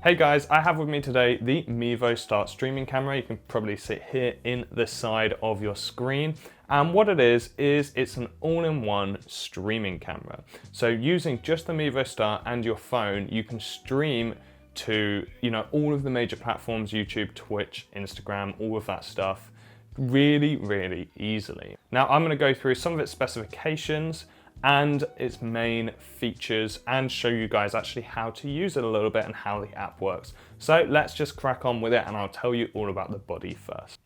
Hey guys, I have with me today the Mevo Start streaming camera. You can probably see it here in the side of your screen. And what it is it's an all-in-one streaming camera. So using just the Mevo Start and your phone, you can stream to, all of the major platforms, YouTube, Twitch, Instagram, all of that stuff, really easily. Now I'm going to go through some of its specifications and its main features and show you guys actually how to use it a little bit and how the app works. So let's just crack on with it and I'll tell you all about the body first.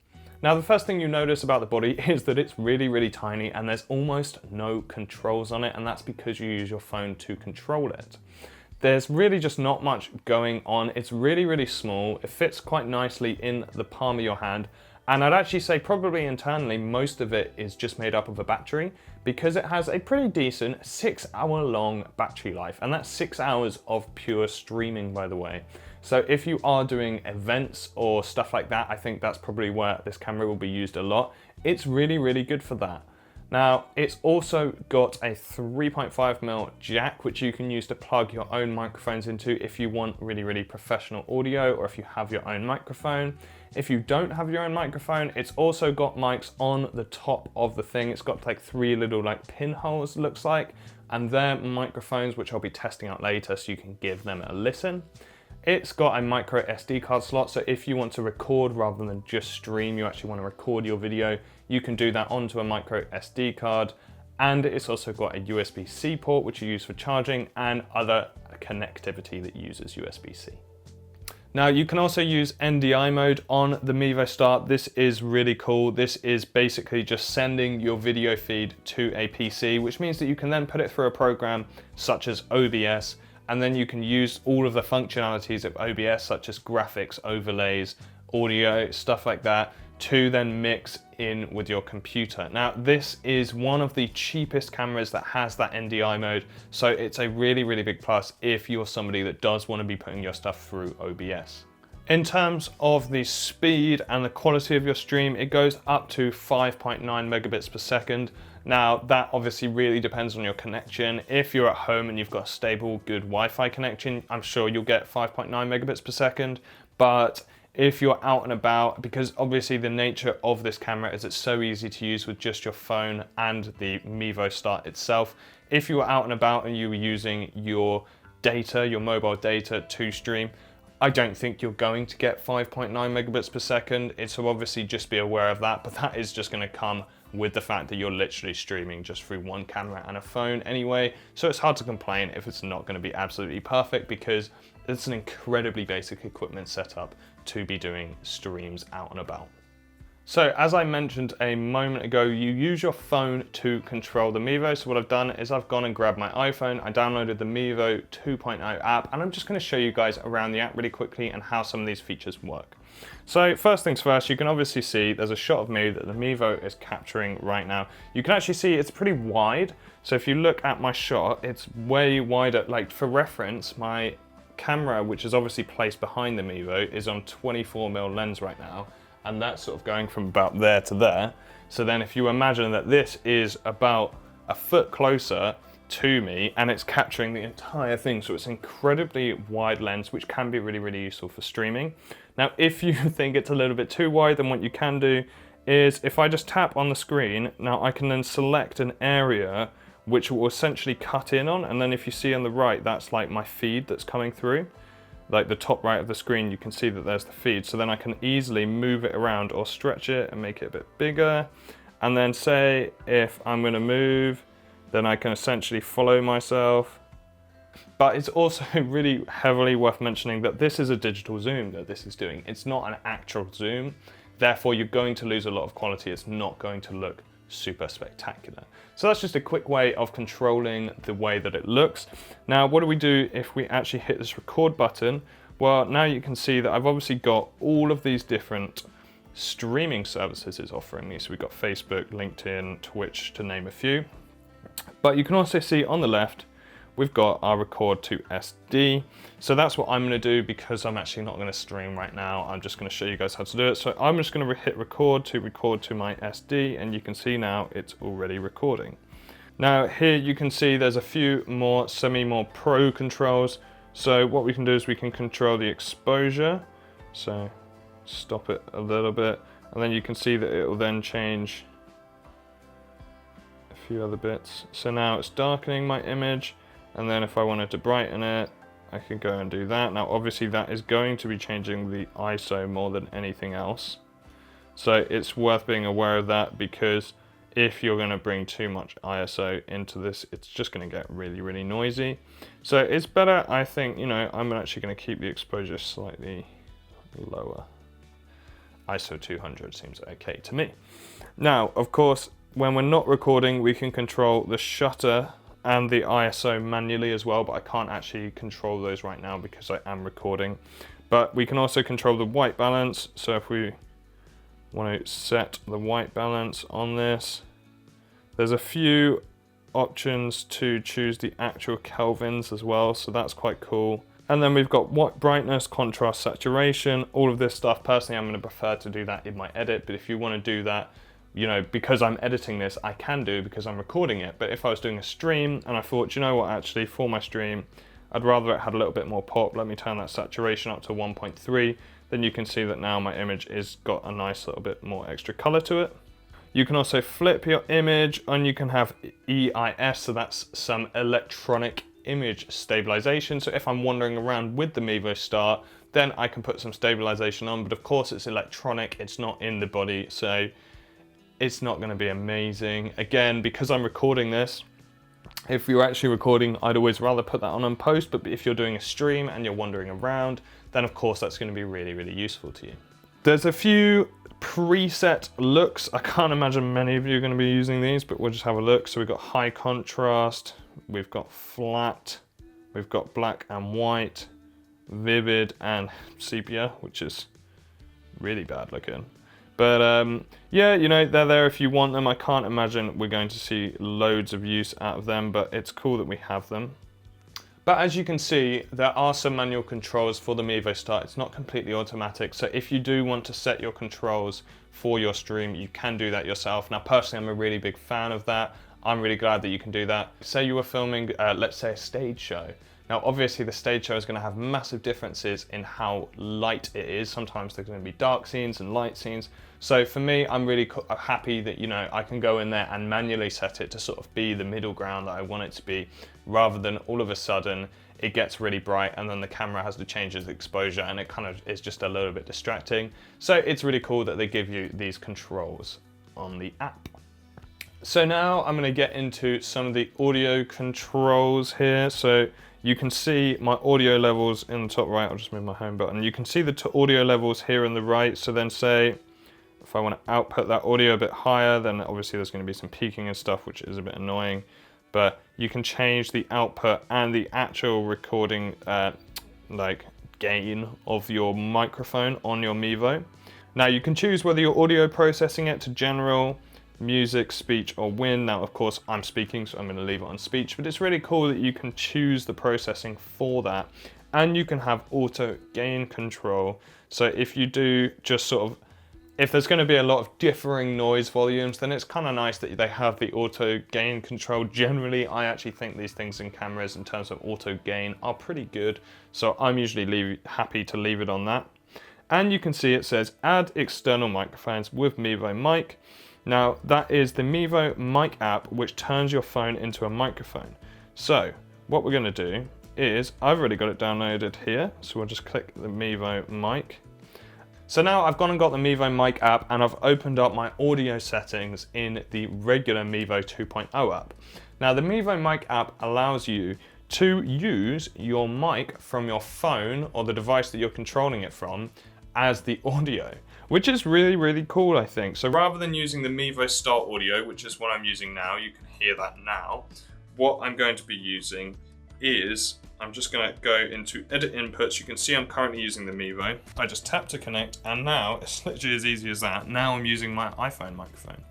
Now the first thing you notice about the body is that it's really tiny and there's almost no controls on it, and that's because you use your phone to control it. There's really just not much going on. It's really small. It fits quite nicely in the palm of your hand. And I'd actually say probably internally, most of it is just made up of a battery because it has a pretty decent 6-hour-long battery life. And that's 6 hours of pure streaming, by the way. So if you are doing events or stuff like that, I think that's probably where this camera will be used a lot. It's really good for that. Now, it's also got a 3.5mm jack, which you can use to plug your own microphones into if you want really professional audio or if you have your own microphone. If you don't have your own microphone, it's also got mics on the top of the thing. It's got like 3 little pinholes, looks like, and they're microphones which I'll be testing out later so you can give them a listen. It's got a micro SD card slot, so if you want to record rather than just stream, you actually want to record your video, you can do that onto a micro SD card. And it's also got a USB-C port, which you use for charging, and other connectivity that uses USB-C. Now you can also use NDI mode on the Mevo Start. This is really cool. This is basically just sending your video feed to a PC, which means that you can then put it through a program such as OBS, and then you can use all of the functionalities of OBS, such as graphics, overlays, audio, stuff like that, to then mix in with your computer. Now, this is one of the cheapest cameras that has that NDI mode, so it's a really big plus if you're somebody that does want to be putting your stuff through OBS. In terms of the speed and the quality of your stream, it goes up to 5.9 megabits per second. Now, that obviously really depends on your connection. If you're at home and you've got a stable, good Wi-Fi connection, I'm sure you'll get 5.9 megabits per second. But if you're out and about, because obviously the nature of this camera is it's so easy to use with just your phone and the Mevo Start itself. If you were out and about and you were using your data, your mobile data to stream, I don't think you're going to get 5.9 megabits per second. So obviously just be aware of that, but that is just going to come with the fact that you're literally streaming just through one camera and a phone anyway. So it's hard to complain if it's not going to be absolutely perfect, because it's an incredibly basic equipment setup to be doing streams out and about. So as I mentioned a moment ago, you use your phone to control the Mevo. So what I've done is I've gone and grabbed my iPhone, I downloaded the Mevo 2.0 app, and I'm just going to show you guys around the app really quickly and how some of these features work. So first things first, you can obviously see there's a shot of me that the Mevo is capturing right now. You can actually see it's pretty wide. So if you look at my shot, it's way wider. Like for reference, my camera, which is obviously placed behind the Mevo, is on 24mm lens right now. And that's sort of going from about there to there. So then if you imagine that this is about a foot closer to me and it's capturing the entire thing, so it's incredibly wide lens, which can be really useful for streaming. Now, if you think it's a little bit too wide, then what you can do is if I just tap on the screen, now I can then select an area which will essentially cut in on, and then if you see on the right, that's like my feed that's coming through. Like the top right of the screen, you can see that there's the feed. So then I can easily move it around or stretch it and make it a bit bigger. And then say if I'm going to move, then I can essentially follow myself. But it's also really heavily worth mentioning that this is a digital zoom that this is doing. It's not an actual zoom. Therefore, you're going to lose a lot of quality. It's not going to look super spectacular. So that's just a quick way of controlling the way that it looks. Now, what do we do if we actually hit this record button? Well, now you can see that I've obviously got all of these different streaming services it's offering me. So we've got Facebook, LinkedIn, Twitch, to name a few. But you can also see on the left, we've got our record to SD. So that's what I'm going to do because I'm actually not going to stream right now. I'm just going to show you guys how to do it. So I'm just going to hit record to my SD, and you can see now it's already recording. Now here you can see there's a few more more pro controls. So what we can do is we can control the exposure. So stop it a little bit, and then you can see that it will then change a few other bits. So now it's darkening my image, and then if I wanted to brighten it, I could go and do that. Now obviously that is going to be changing the ISO more than anything else. So it's worth being aware of that, because if you're going to bring too much ISO into this, it's just going to get really, really noisy. So it's better, I think, you know, I'm actually going to keep the exposure slightly lower. ISO 200 seems okay to me. Now, of course, when we're not recording, we can control the shutter and the ISO manually as well, but I can't actually control those right now because I am recording. But we can also control the white balance. So if we want to set the white balance on this, there's a few options to choose the actual kelvins as well, so that's quite cool. And then we've got white brightness, contrast, saturation, all of this stuff. Personally, I'm going to prefer to do that in my edit, but if you want to do that, you know, because I'm editing this, I can do because I'm recording it. But if I was doing a stream and I thought, you know what, actually for my stream, I'd rather it had a little bit more pop, let me turn that saturation up to 1.3, then you can see that now my image is got a nice little bit more extra color to it. You can also flip your image, and you can have EIS, so that's some electronic image stabilization. So if I'm wandering around with the Mevo Start, then I can put some stabilization on, but of course it's electronic, it's not in the body, so it's not going to be amazing. Again, because I'm recording this, if you're actually recording, I'd always rather put that on post, but if you're doing a stream and you're wandering around, then of course that's going to be really, really useful to you. There's a few preset looks. I can't imagine many of you are going to be using these, but we'll just have a look. So we've got high contrast, we've got flat, we've got black and white, vivid and sepia, which is really bad looking. But yeah, you know, they're there if you want them. I can't imagine we're going to see loads of use out of them, but it's cool that we have them. But as you can see, there are some manual controls for the Mevo Start. It's not completely automatic. So if you do want to set your controls for your stream, you can do that yourself. Now, personally, I'm a really big fan of that. I'm really glad that you can do that. Say you were filming, let's say, a stage show. Now, obviously, the stage show is going to have massive differences in how light it is. Sometimes there's going to be dark scenes and light scenes. So for me, I'm really happy that, you know, I can go in there and manually set it to sort of be the middle ground that I want it to be, rather than all of a sudden it gets really bright and then the camera has to change its exposure and it kind of is just a little bit distracting. So it's really cool that they give you these controls on the app. So now I'm going to get into some of the audio controls here. So you can see my audio levels in the top right. I'll just move my home button. You can see the audio levels here in the right. So then say, if I want to output that audio a bit higher, then obviously there's going to be some peaking and stuff, which is a bit annoying. But you can change the output and the actual recording like gain of your microphone on your Mevo. Now you can choose whether you're audio processing it to general, music, speech, or win. Now, of course, I'm speaking, so I'm going to leave it on speech, but it's really cool that you can choose the processing for that, and you can have auto gain control. So if you do just sort of, if there's going to be a lot of differing noise volumes, then it's kind of nice that they have the auto gain control. Generally, I actually think these things in cameras in terms of auto gain are pretty good, so I'm usually happy to leave it on that. And you can see it says add external microphones with Mevo Mic. Now that is the Mevo Mic app, which turns your phone into a microphone. So what we're going to do is, I've already got it downloaded here, so we'll just click the Mevo Mic. So now I've gone and got the Mevo Mic app, and I've opened up my audio settings in the regular Mevo 2.0 app. Now the Mevo Mic app allows you to use your mic from your phone or the device that you're controlling it from as the audio, which is really, really cool, I think. So rather than using the Mevo Start audio, which is what I'm using now, you can hear that now, what I'm going to be using is, I'm just going to go into edit inputs. You can see I'm currently using the Mevo. I just tap to connect, and now it's literally as easy as that. Now I'm using my iPhone microphone.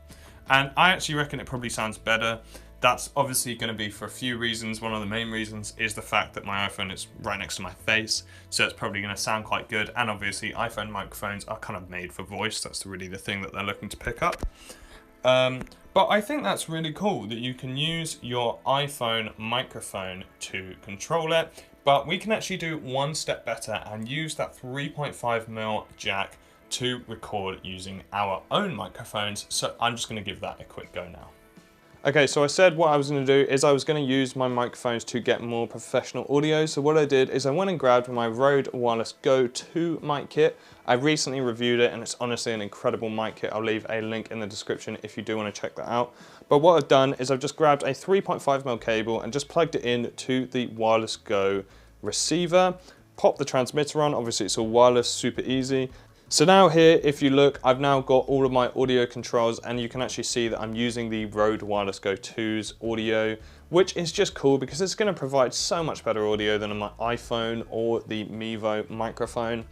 And I actually reckon it probably sounds better. That's obviously going to be for a few reasons. One of the main reasons is the fact that my iPhone is right next to my face, so it's probably going to sound quite good. And obviously iPhone microphones are kind of made for voice. That's really the thing that they're looking to pick up. But I think that's really cool that you can use your iPhone microphone to control it. But we can actually do one step better and use that 3.5mm jack to record using our own microphones. So I'm just going to give that a quick go now. Okay, so I said what I was going to do is I was going to use my microphones to get more professional audio. So what I did is I went and grabbed my Rode Wireless Go 2 mic kit. I recently reviewed it and it's honestly an incredible mic kit. I'll leave a link in the description if you do want to check that out. But what I've done is I've just grabbed a 3.5mm cable and just plugged it in to the Wireless Go receiver. Pop the transmitter on, obviously it's all wireless, super easy. So now here, if you look, I've now got all of my audio controls and you can actually see that I'm using the Rode Wireless Go 2's audio, which is just cool because it's going to provide so much better audio than on my iPhone or the Mevo microphone.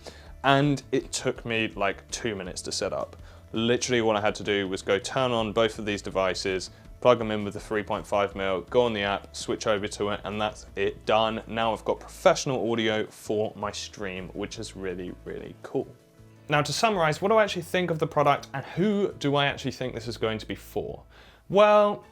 And it took me like 2 minutes to set up. Literally all I had to do was go turn on both of these devices, plug them in with the 3.5mm, go on the app, switch over to it, and that's it, done. Now I've got professional audio for my stream, which is really, really cool. Now to summarize, what do I actually think of the product and who do I actually think this is going to be for? Well,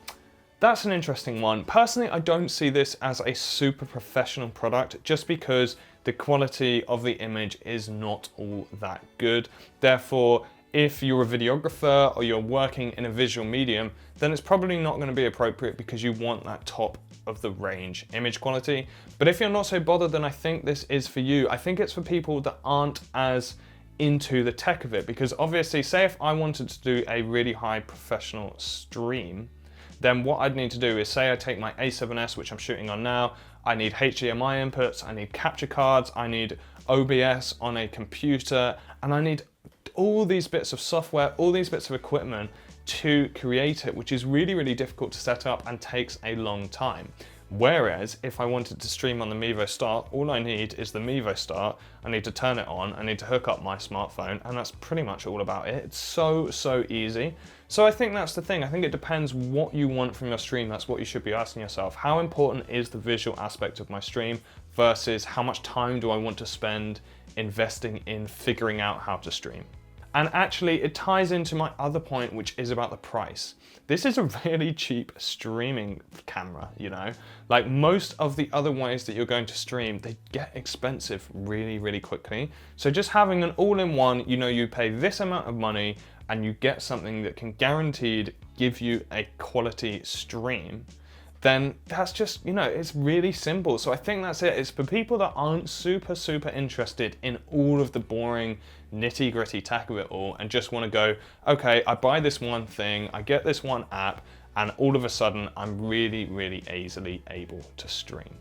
that's an interesting one. Personally, I don't see this as a super professional product just because the quality of the image is not all that good. Therefore, if you're a videographer or you're working in a visual medium, then it's probably not going to be appropriate because you want that top of the range image quality. But if you're not so bothered, then I think this is for you. I think it's for people that aren't as into the tech of it, because obviously, say if I wanted to do a really high professional stream, then what I'd need to do is say I take my A7S, which I'm shooting on now, I need HDMI inputs, I need capture cards, I need OBS on a computer, and I need all these bits of software, all these bits of equipment to create it, which is really, really difficult to set up and takes a long time. Whereas if I wanted to stream on the Mevo Start, all I need is the Mevo Start. I need to turn it on, I need to hook up my smartphone, and that's pretty much all about it. It's so easy. So I think that's the thing. I think it depends what you want from your stream. That's what you should be asking yourself. How important is the visual aspect of my stream versus how much time do I want to spend investing in figuring out how to stream? And actually it ties into my other point, which is about the price. This is a really cheap streaming camera, you know? Like most of the other ways that you're going to stream, they get expensive really, really quickly. So just having an all-in-one, you know, you pay this amount of money and you get something that can guaranteed give you a quality stream, then that's just, you know, it's really simple. So I think that's it. It's for people that aren't super interested in all of the boring nitty gritty tech of it all and just want to go, okay, I buy this one thing, I get this one app, and all of a sudden I'm really easily able to stream.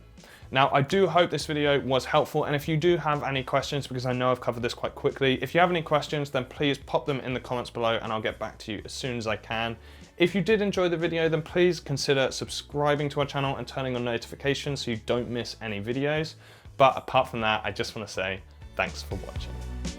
Now, I do hope this video was helpful, and if you do have any questions, because I know I've covered this quite quickly, if you have any questions, then please pop them in the comments below and I'll get back to you as soon as I can. If you did enjoy the video, then please consider subscribing to our channel and turning on notifications so you don't miss any videos. But apart from that, I just want to say thanks for watching.